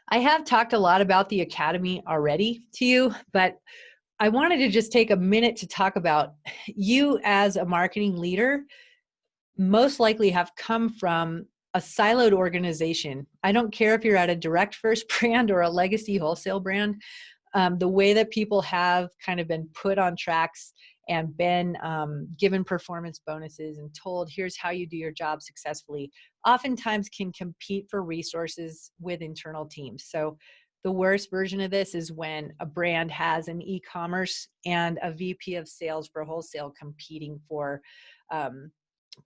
I have talked a lot about the Academy already to you, but I wanted to just take a minute to talk about, you as a marketing leader most likely have come from a siloed organization. I don't care if you're at a direct first brand or a legacy wholesale brand. The way that people have kind of been put on tracks and been given performance bonuses and told, here's how you do your job successfully, oftentimes can compete for resources with internal teams. So the worst version of this is when a brand has an e-commerce and a VP of sales for wholesale competing for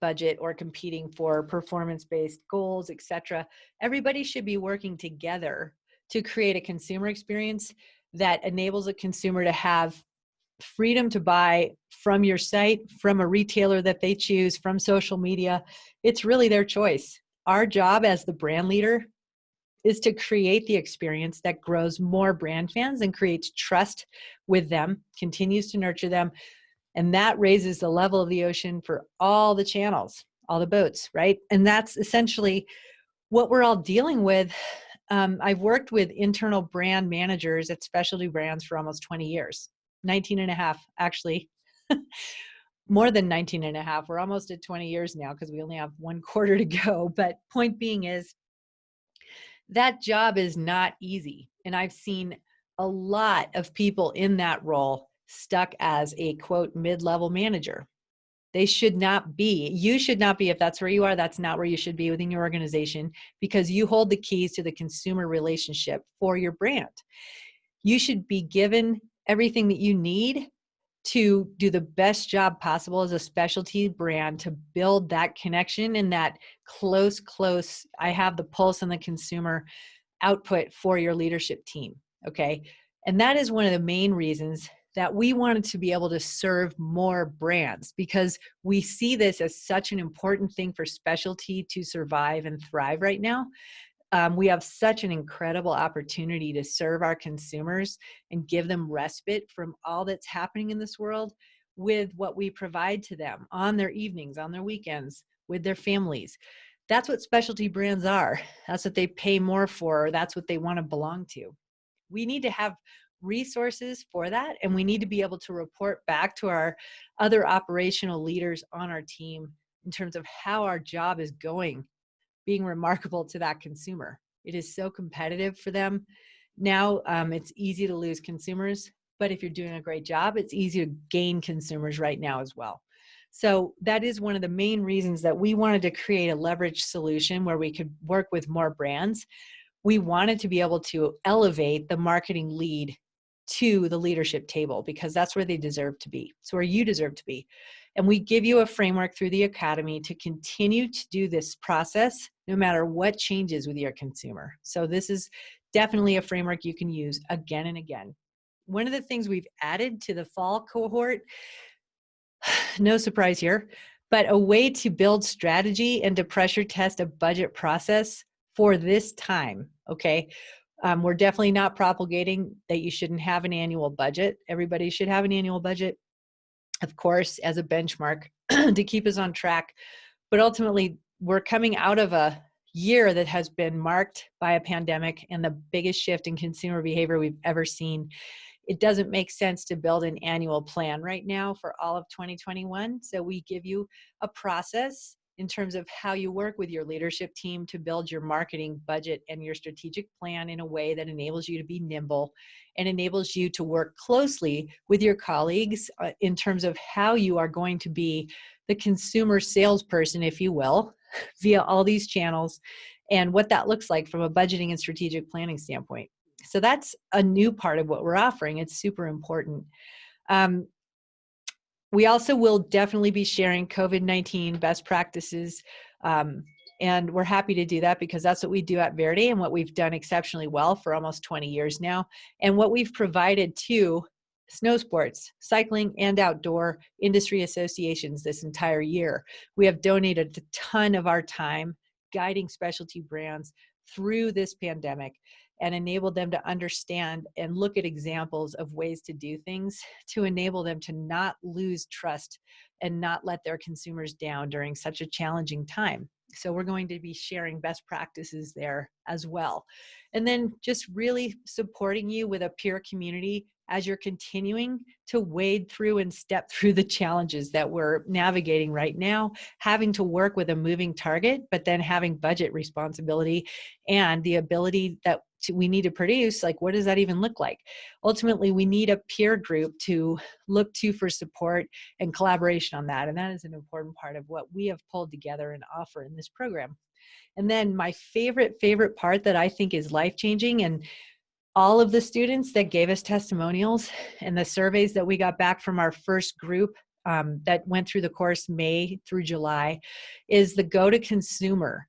budget or competing for performance-based goals, etc. Everybody should be working together to create a consumer experience that enables a consumer to have freedom to buy from your site, from a retailer that they choose, from social media. It's really their choice. Our job as the brand leader is to create the experience that grows more brand fans and creates trust with them, continues to nurture them, and that raises the level of the ocean for all the channels, all the boats, right? And that's essentially what we're all dealing with. I've worked with internal brand managers at specialty brands for almost 20 years, 19 and a half, actually. More than 19 and a half. We're almost at 20 years now because we only have one quarter to go. But point being is, that job is not easy. And I've seen a lot of people in that role stuck as a quote mid-level manager. They should not be. You should not be. If that's where you are, that's not where you should be within your organization, because you hold the keys to the consumer relationship for your brand. You should be given everything that you need to do the best job possible as a specialty brand to build that connection and that close, I have the pulse on the consumer output for your leadership team. Okay. And that is one of the main reasons that we wanted to be able to serve more brands, because we see this as such an important thing for specialty to survive and thrive right now. We have such an incredible opportunity to serve our consumers and give them respite from all that's happening in this world with what we provide to them on their evenings, on their weekends, with their families. That's what specialty brands are. That's what they pay more for. That's what they want to belong to. We need to have resources for that, and we need to be able to report back to our other operational leaders on our team in terms of how our job is going, being remarkable to that consumer. It is so competitive for them. Now it's easy to lose consumers, but if you're doing a great job, it's easy to gain consumers right now as well. So that is one of the main reasons that we wanted to create a leverage solution where we could work with more brands. We wanted to be able to elevate the marketing lead to the leadership table, because that's where they deserve to be. It's where you deserve to be. And we give you a framework through the Academy to continue to do this process no matter what changes with your consumer. So this is definitely a framework you can use again and again. One of the things we've added to the fall cohort, no surprise here, but a way to build strategy and to pressure test a budget process for this time, okay? We're definitely not propagating that you shouldn't have an annual budget. Everybody should have an annual budget, of course, as a benchmark to keep us on track. But ultimately, we're coming out of a year that has been marked by a pandemic and the biggest shift in consumer behavior we've ever seen. It doesn't make sense to build an annual plan right now for all of 2021. So we give you a process in terms of how you work with your leadership team to build your marketing budget and your strategic plan in a way that enables you to be nimble and enables you to work closely with your colleagues in terms of how you are going to be the consumer salesperson, if you will, via all these channels, and what that looks like from a budgeting and strategic planning standpoint. So that's a new part of what we're offering. It's super important. We also will definitely be sharing COVID-19 best practices, and we're happy to do that because that's what we do at Verde and what we've done exceptionally well for almost 20 years now, and what we've provided to snow sports, cycling, and outdoor industry associations this entire year. We have donated a ton of our time guiding specialty brands through this pandemic and enable them to understand and look at examples of ways to do things to enable them to not lose trust and not let their consumers down during such a challenging time. So we're going to be sharing best practices there as well. And then just really supporting you with a peer community as you're continuing to wade through and step through the challenges that we're navigating right now, having to work with a moving target, but then having budget responsibility and the ability that we need to produce. Like, what does that even look like? Ultimately, we need a peer group to look to for support and collaboration on that. And that is an important part of what we have pulled together and offer in this program. And then my favorite part that I think is life-changing, and all of the students that gave us testimonials and the surveys that we got back from our first group that went through the course May through July, is the go to consumer.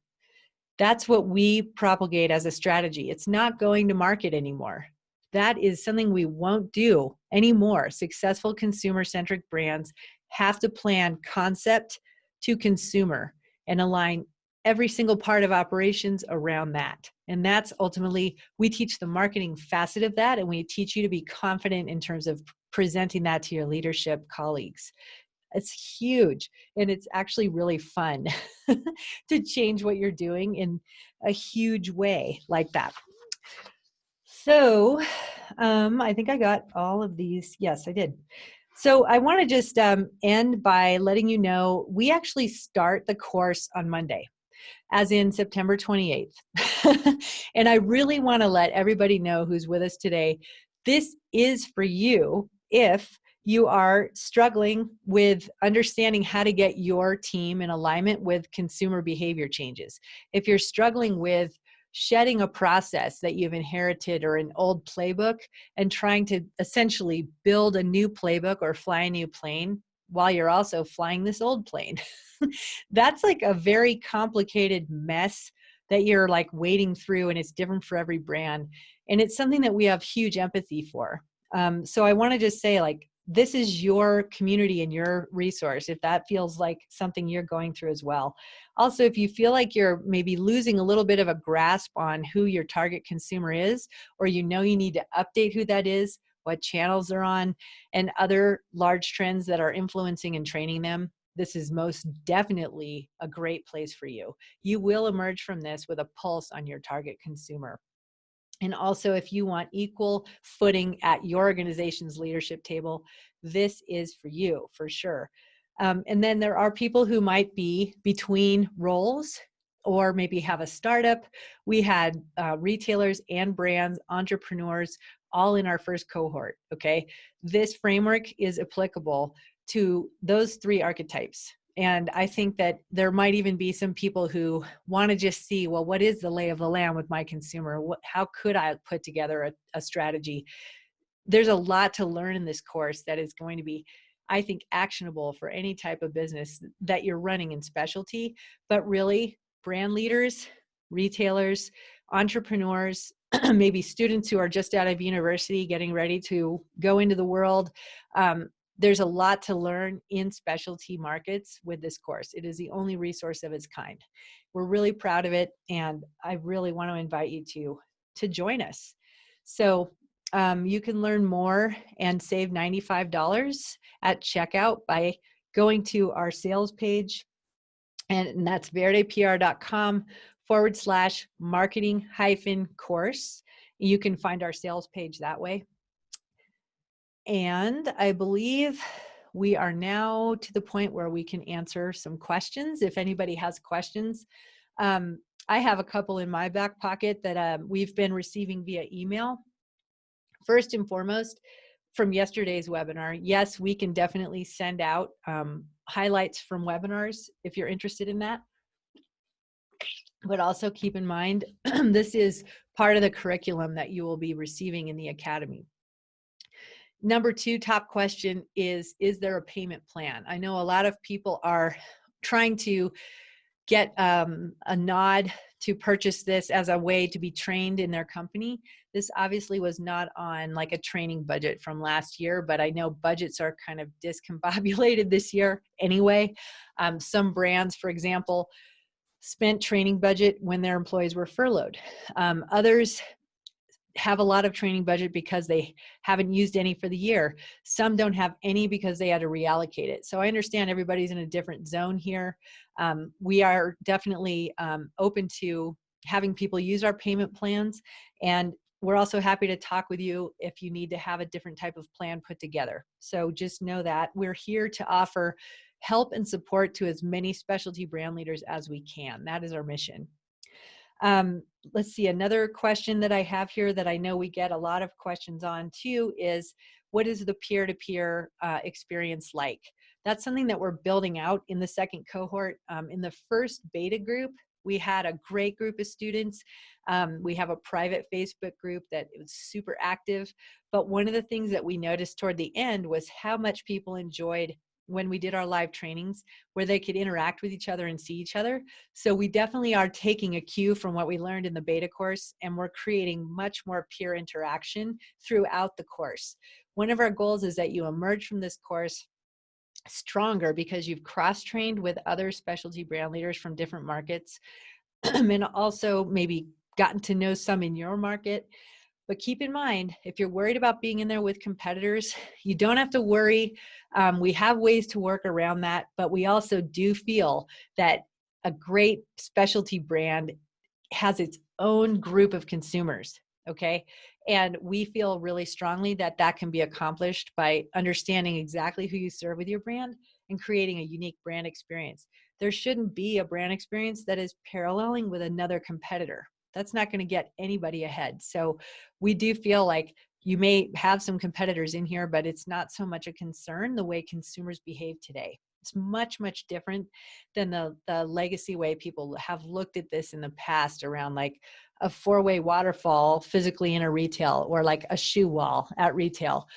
That's what we propagate as a strategy. It's not going to market anymore. That is something we won't do anymore. Successful consumer-centric brands have to plan concept to consumer and align every single part of operations around that. And that's ultimately, we teach the marketing facet of that, and we teach you to be confident in terms of presenting that to your leadership colleagues. It's huge, and it's actually really fun to change what you're doing in a huge way like that. So I think I got all of these. Yes, I did. So I want to just end by letting you know we actually start the course on Monday, as in September 28th. And I really want to let everybody know who's with us today, this is for you if you are struggling with understanding how to get your team in alignment with consumer behavior changes. If you're struggling with shedding a process that you've inherited or an old playbook and trying to essentially build a new playbook or fly a new plane while you're also flying this old plane. That's like a very complicated mess that you're like wading through, and it's different for every brand. And it's something that we have huge empathy for. So I want to just say, like, this is your community and your resource if that feels like something you're going through as well. Also, if you feel like you're maybe losing a little bit of a grasp on who your target consumer is, or you know you need to update who that is, what channels they're on, and other large trends that are influencing and training them, this is most definitely a great place for you. You will emerge from this with a pulse on your target consumer. And also, if you want equal footing at your organization's leadership table, this is for you, for sure. And then there are people who might be between roles or maybe have a startup. We had retailers and brands, entrepreneurs, all in our first cohort, okay? This framework is applicable to those three archetypes. And I think that there might even be some people who want to just see, well, what is the lay of the land with my consumer? How could I put together a strategy? There's a lot to learn in this course that is going to be, I think, actionable for any type of business that you're running in specialty, but really brand leaders, retailers, entrepreneurs, maybe students who are just out of university getting ready to go into the world. There's a lot to learn in specialty markets with this course. It is the only resource of its kind. We're really proud of it, and I really want to invite you to join us. So you can learn more and save $95 at checkout by going to our sales page, and that's verdepr.com/marketing-course. You can find our sales page that way. And I believe we are now to the point where we can answer some questions. If anybody has questions, I have a couple in my back pocket that we've been receiving via email. First and foremost, from yesterday's webinar, yes, we can definitely send out highlights from webinars if you're interested in that. But also keep in mind, this is part of the curriculum that you will be receiving in the academy. Number two top question is there a payment plan? I know a lot of people are trying to get a nod to purchase this as a way to be trained in their company. This obviously was not on like a training budget from last year, but I know budgets are kind of discombobulated this year anyway. Some brands, for example, spent training budget when their employees were furloughed. Others have a lot of training budget because they haven't used any for the year. Some don't have any because they had to reallocate it. So I understand everybody's in a different zone here. We are definitely open to having people use our payment plans. And we're also happy to talk with you if you need to have a different type of plan put together. So just know that we're here to offer help and support to as many specialty brand leaders as we can. That is our mission. Let's see, another question that I have here that I know we get a lot of questions on too is, what is the peer-to-peer experience like? That's something that we're building out in the second cohort. In the first beta group, we had a great group of students. We have a private Facebook group that was super active. But one of the things that we noticed toward the end was how much people enjoyed when we did our live trainings where they could interact with each other and see each other. So we definitely are taking a cue from what we learned in the beta course, and we're creating much more peer interaction throughout the course. One of our goals is that you emerge from this course stronger because you've cross-trained with other specialty brand leaders from different markets and also maybe gotten to know some in your market. But keep in mind, if you're worried about being in there with competitors, you don't have to worry. We have ways to work around that, but we also do feel that a great specialty brand has its own group of consumers, okay? And we feel really strongly that that can be accomplished by understanding exactly who you serve with your brand and creating a unique brand experience. There shouldn't be a brand experience that is paralleling with another competitor. That's not going to get anybody ahead. So we do feel like you may have some competitors in here, but it's not so much a concern the way consumers behave today. It's much, much different than the legacy way people have looked at this in the past around like a four-way waterfall physically in a retail, or like a shoe wall at retail,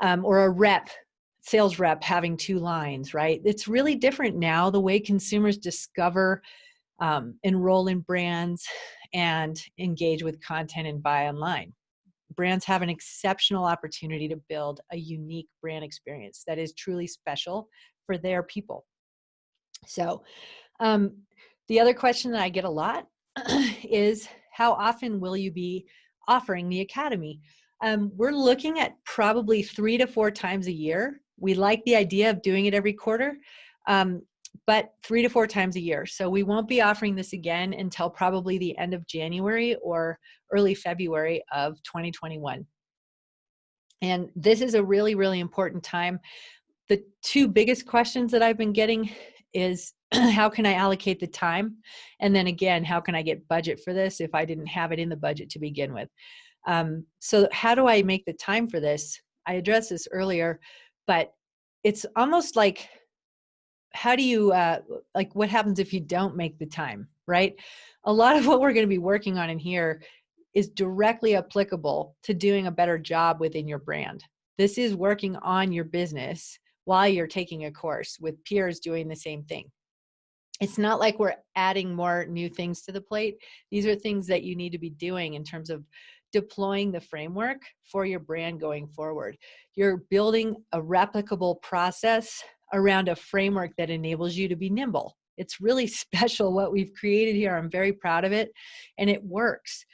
or a sales rep having two lines, right? It's really different now, the way consumers discover, enroll in brands, and engage with content and buy online. Brands have an exceptional opportunity to build a unique brand experience that is truly special for their people. So the other question that I get a lot is, how often will you be offering the Academy? We're looking at probably 3 to 4 times a year. We like the idea of doing it every quarter, but 3 to 4 times a year. So we won't be offering this again until probably the end of January or early February of 2021. And this is a really, really important time. The two biggest questions that I've been getting is, how can I allocate the time? And then again, how can I get budget for this if I didn't have it in the budget to begin with? So how do I make the time for this? I addressed this earlier, but it's almost like, how do you, like what happens if you don't make the time, right? A lot of what we're going to be working on in here is directly applicable to doing a better job within your brand. This is working on your business while you're taking a course with peers doing the same thing. It's not like we're adding more new things to the plate. These are things that you need to be doing in terms of deploying the framework for your brand going forward. You're building a replicable process around a framework that enables you to be nimble. It's really special what we've created here. I'm very proud of it, and it works.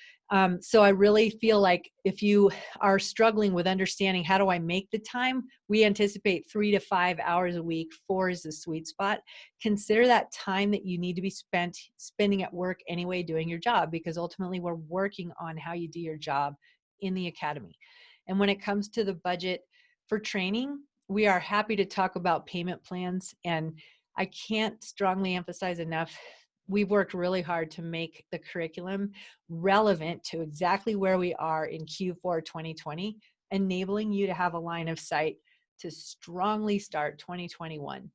So I really feel like if you are struggling with understanding, how do I make the time? We anticipate 3 to 5 hours a week. 4 is the sweet spot. Consider that time that you need to be spending at work anyway doing your job, because ultimately we're working on how you do your job in the Academy. And when it comes to the budget for training, we are happy to talk about payment plans. And I can't strongly emphasize enough, we've worked really hard to make the curriculum relevant to exactly where we are in Q4 2020, enabling you to have a line of sight to strongly start 2021.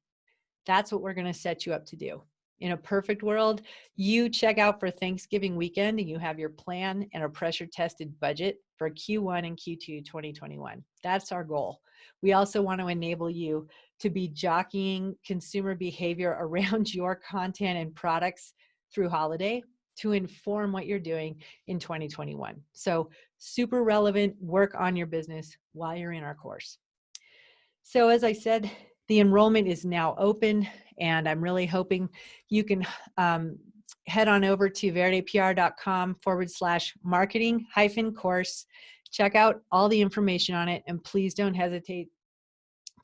That's what we're going to set you up to do. In a perfect world, you check out for Thanksgiving weekend and you have your plan and a pressure-tested budget for Q1 and Q2 2021. That's our goal. We also want to enable you to be jockeying consumer behavior around your content and products through holiday to inform what you're doing in 2021. So super relevant, work on your business while you're in our course. So as I said, the enrollment is now open, and I'm really hoping you can head on over to verdepr.com/marketing-course. Check out all the information on it, and please don't hesitate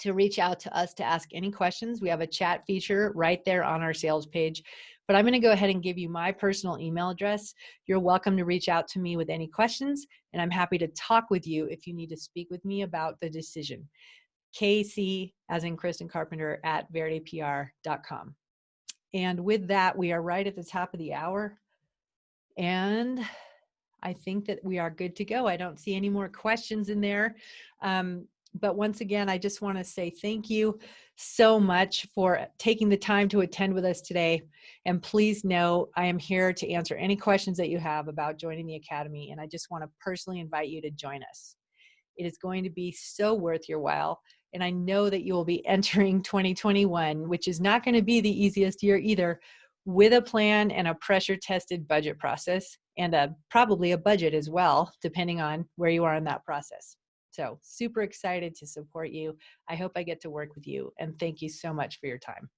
to reach out to us to ask any questions. We have a chat feature right there on our sales page, but I'm going to go ahead and give you my personal email address. You're welcome to reach out to me with any questions, and I'm happy to talk with you if you need to speak with me about the decision. KC, as in Kristin Carpenter, at verdepr.com. And with that, we are right at the top of the hour. And I think that we are good to go. I don't see any more questions in there. But once again, I just want to say thank you so much for taking the time to attend with us today. And please know I am here to answer any questions that you have about joining the Academy. And I just want to personally invite you to join us. It is going to be so worth your while. And I know that you will be entering 2021, which is not going to be the easiest year either, with a plan and a pressure-tested budget process, and probably a budget as well, depending on where you are in that process. So super excited to support you. I hope I get to work with you, and thank you so much for your time.